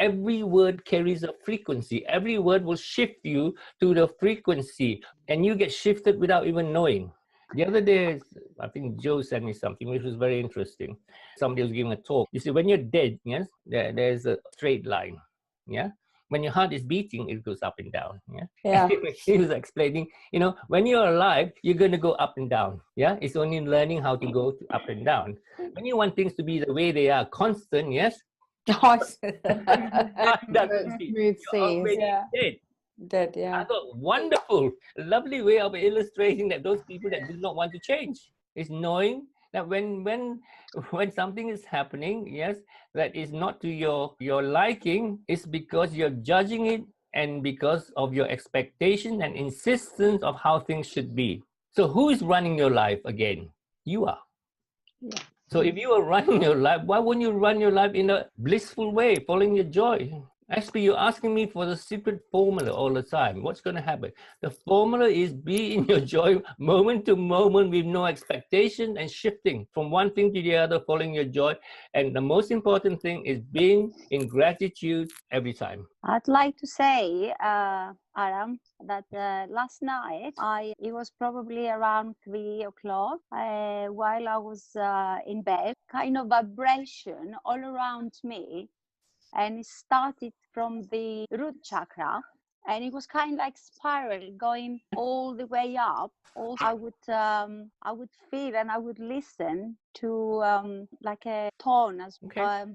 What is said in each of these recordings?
every word carries a frequency. Every word will shift you to the frequency, and you get shifted without even knowing. The other day, I think Joe sent me something which was very interesting. Somebody was giving a talk. You see, when you're dead, yes, there's a straight line. Yeah. When your heart is beating, it goes up and down. Yeah. He was explaining, when you're alive, you're going to go up and down. Yeah. It's only learning how to go up and down. When you want things to be the way they are, constant, yes. You're already dead. Dead, yeah. I got wonderful, lovely way of illustrating that those people that do not want to change is knowing that when something is happening, yes, that is not to your liking, it's because you're judging it and because of your expectation and insistence of how things should be. So who is running your life again? You are. Yeah. So if you are running your life, why wouldn't you run your life in a blissful way, following your joy? Actually, you're asking me for the secret formula all the time. What's going to happen? The formula is be in your joy moment to moment with no expectation and shifting from one thing to the other, following your joy. And the most important thing is being in gratitude every time. I'd like to say, Arram, that last night, it was probably around 3 o'clock, while I was in bed, kind of vibration all around me. And it started from the root chakra, and it was kind of like spiral going all the way up. Also, I would feel and I would listen to like a tone,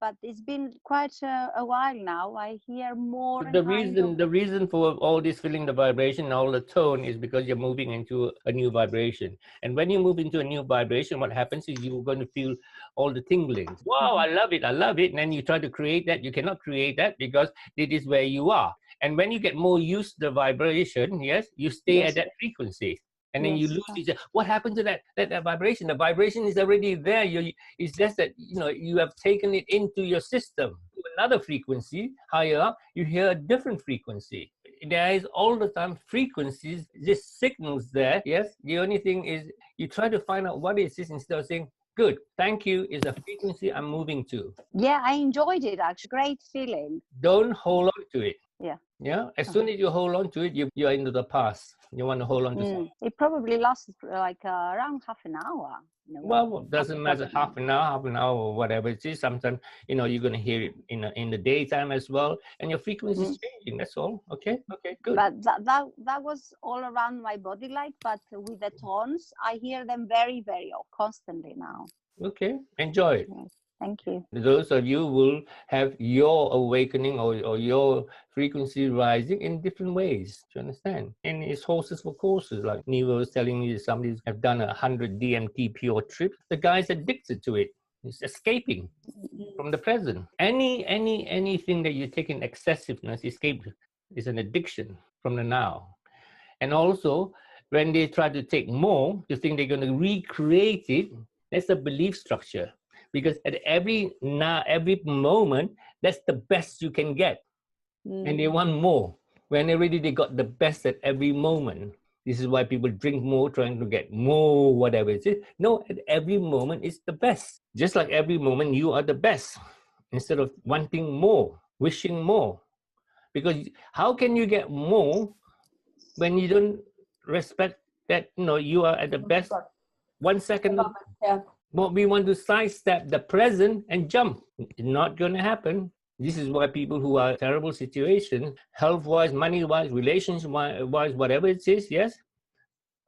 but it's been quite a while now. I hear more. The reason for all this feeling the vibration, all the tone, is because you're moving into a new vibration. And when you move into a new vibration, what happens is you're going to feel all the tinglings. Wow, I love it. And then you try to create that. You cannot create that because it is where you are. And when you get more used to the vibration, yes, you stay at that frequency. And then you lose it. What happened to that vibration? The vibration is already there. It's just that you have taken it into your system. Another frequency higher up, you hear a different frequency. There is all the time frequencies, just signals there. Yes. The only thing is you try to find out what it is instead of saying, good, thank you, is a frequency I'm moving to. Yeah, I enjoyed it actually. Great feeling. Don't hold on to it. Yeah. Yeah. As soon as you hold on to it, you're into the past. You want to hold on to something. It probably lasted like around half an hour. Well, it doesn't matter half an hour, or whatever it is. Sometimes, you're going to hear it in the daytime as well. And your frequency is changing. That's all. Okay, good. But that was all around my body light. But with the tones, I hear them very, very constantly now. Okay, enjoy it. Yes. Thank you. Those of you will have your awakening or your frequency rising in different ways. Do you understand? And it's horses for courses. Like Neva was telling me, somebody have done 100 DMT pure trips. The guy's addicted to it. He's escaping from the present. Anything that you take in excessiveness, escape is an addiction from the now. And also, when they try to take more, you think they're going to recreate it. That's a belief structure. Because at every moment, that's the best you can get. And they want more. When already they got the best at every moment. This is why people drink more, trying to get more, whatever it is. No, at every moment, it's the best. Just like every moment, you are the best. Instead of wanting more, wishing more. Because how can you get more when you don't respect that, you are at the best 1 second? Yeah. But we want to sidestep the present and jump. It's not going to happen. This is why people who are in terrible situations, health-wise, money-wise, relationship-wise, whatever it is, yes,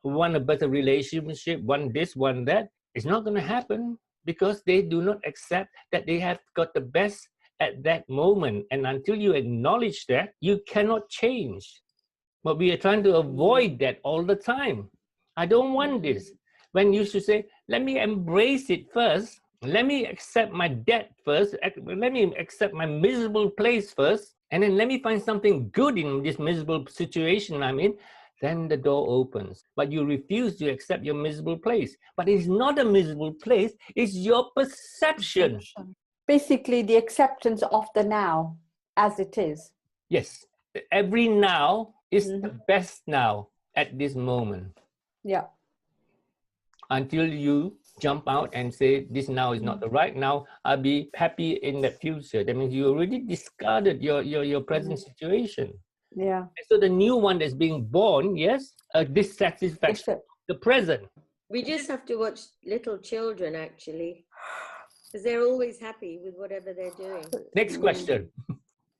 want a better relationship, want this, want that. It's not going to happen because they do not accept that they have got the best at that moment. And until you acknowledge that, you cannot change. But we are trying to avoid that all the time. I don't want this. When you should say, let me embrace it first. Let me accept my debt first. Let me accept my miserable place first. And then let me find something good in this miserable situation I'm in. Then the door opens. But you refuse to accept your miserable place. But it's not a miserable place. It's your perception. Basically, the acceptance of the now as it is. Yes. Every now is the best now at this moment. Yeah. Until you jump out and say this now is not the right now. I'll be happy in the future. That means you already discarded your present situation. Yeah. And so the new one that's being born, yes, a dissatisfaction of the present. We just have to watch little children, actually, because they're always happy with whatever they're doing. Next question.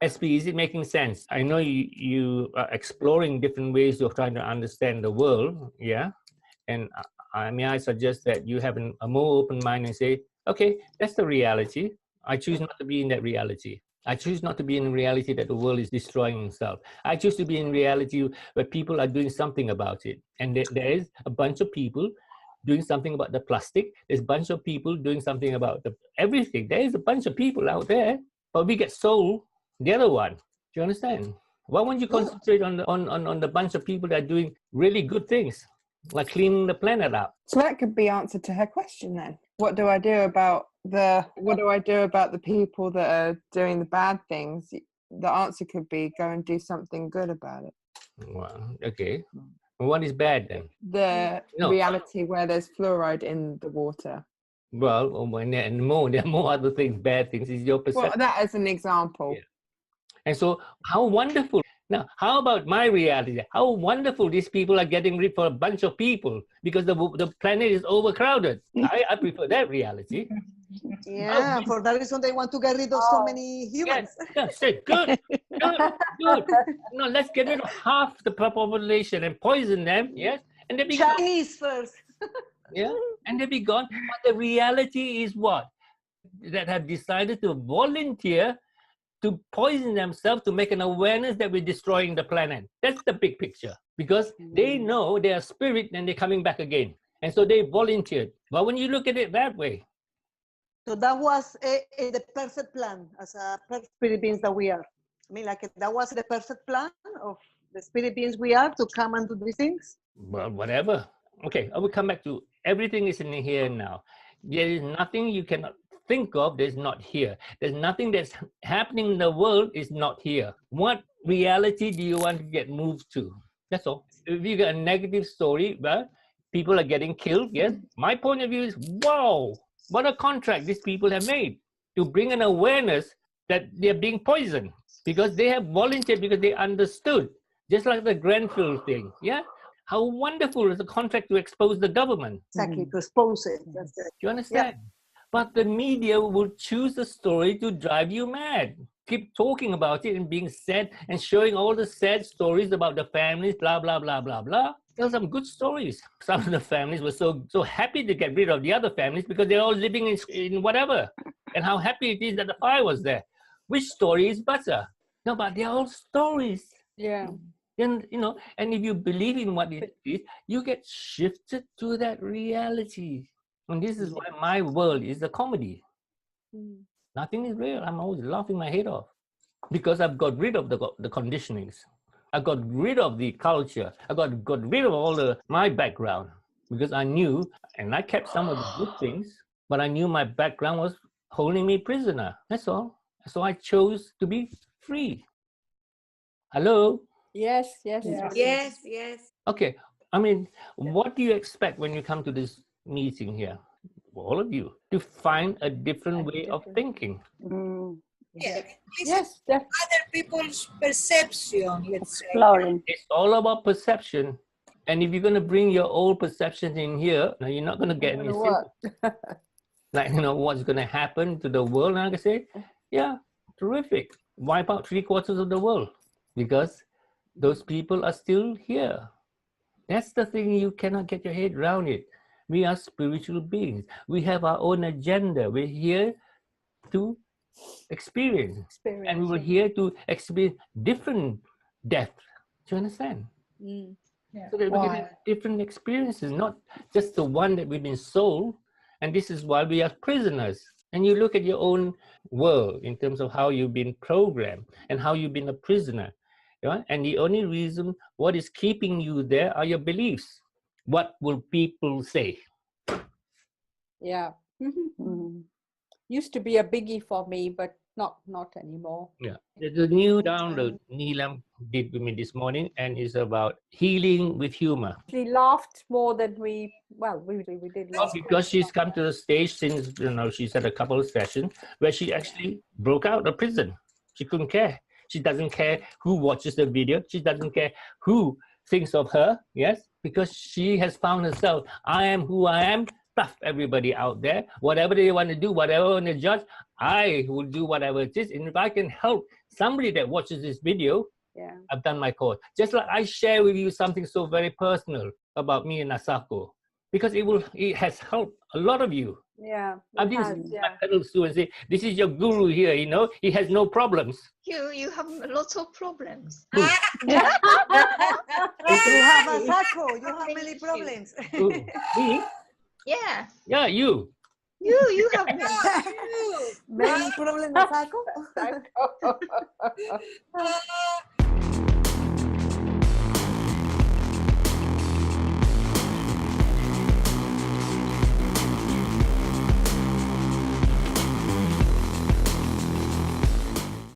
SP, is it making sense? I know you are exploring different ways of trying to understand the world, yeah? And I suggest that you have a more open mind and say, okay, that's the reality. I choose not to be in that reality. I choose not to be in reality that the world is destroying itself. I choose to be in reality where people are doing something about it. And there is a bunch of people doing something about the plastic. There's a bunch of people doing something about everything. There is a bunch of people out there, but we get sold the other one. Do you understand? Why won't you concentrate on the bunch of people that are doing really good things, like cleaning the planet up? So that could be answer to her question then. What do I do about the people that are doing the bad things? The answer could be go and do something good about it. Well, okay. What is bad then? The reality where there's fluoride in the water. Well, there are more other things, bad things. Is your perception. Well, that as an example. Yeah. And so, how wonderful. Now, how about my reality? How wonderful these people are getting rid of a bunch of people because the planet is overcrowded. I prefer that reality. Yeah, for that reason they want to get rid of so many humans. Yes, good. No, let's get rid of half the population and poison them, yes? And they be Chinese first. Yeah, and they be gone. But the reality is what? That have decided to volunteer to poison themselves to make an awareness that we're destroying the planet. That's the big picture. Because they know they are spirit and they're coming back again. And so they volunteered. But when you look at it that way. So that was the perfect plan as a perfect spirit beings that we are. I mean, like that was the perfect plan of the spirit beings we are to come and do these things. Well, whatever. Okay, I will come back to everything is in the here and now. There is nothing you cannot think of that's not here. There's nothing that's happening in the world is not here. What reality do you want to get moved to? That's all. If you get a negative story, well, people are getting killed, yes. My point of view is, wow, what a contract these people have made to bring an awareness that they're being poisoned because they have volunteered because they understood, just like the Grenfell thing, yeah? How wonderful is a contract to expose the government? Exactly, to expose it. That's it. Do you understand? Yeah. But the media will choose the story to drive you mad. Keep talking about it and being sad and showing all the sad stories about the families, blah, blah, blah, blah, blah. There are some good stories. Some of the families were so happy to get rid of the other families because they're all living in whatever. And how happy it is that the fire was there. Which story is better? No, but they're all stories. Yeah. Then, and if you believe in what it is, you get shifted to that reality. And this is why my world is a comedy. Nothing is real. I'm always laughing my head off because I've got rid of the conditionings. I got rid of the culture. I got rid of all my background because I knew, and I kept some of the good things, but I knew my background was holding me prisoner. That's all. So I chose to be free. Hello? Yes. Okay. I mean, what do you expect when you come to this meeting here? All of you, to find a different way of thinking. Yes, other people's perception, let's say. It's all about perception. And if you're going to bring your old perceptions in here, now you're not going to get any simple. Like, what's going to happen to the world? And I can say, yeah, terrific. Wipe out 3/4 of the world because those people are still here. That's the thing, you cannot get your head around it. We are spiritual beings. We have our own agenda. We're here to experience. And we were here to experience different death. Do you understand? Yeah. So that we can have different experiences, not just the one that we've been sold. And this is why we are prisoners. And you look at your own world in terms of how you've been programmed and how you've been a prisoner. Right? And the only reason what is keeping you there are your beliefs. What will people say? Yeah. Used to be a biggie for me, but Not anymore. Yeah. The new download Neelam did with me this morning, and it's about healing with humor. She laughed more than we did laugh. Because she's come to the stage since, she's had a couple of sessions where she actually broke out of prison. She couldn't care. She doesn't care who watches the video. She doesn't care who thinks of her, yes, because she has found herself. I am who I am. Stuff everybody out there. Whatever they want to do, whatever they want to judge, I will do whatever it is. And if I can help somebody that watches this video, I've done my course. Just like I share with you something so very personal about me and Asako, because it has helped a lot of you. Yeah. I've been my fellow students say, this is your guru here, he has no problems. You have lots of problems. You have a Asako. You have many problems. Me? Yeah. Yeah, you. You have Many problems, Asako.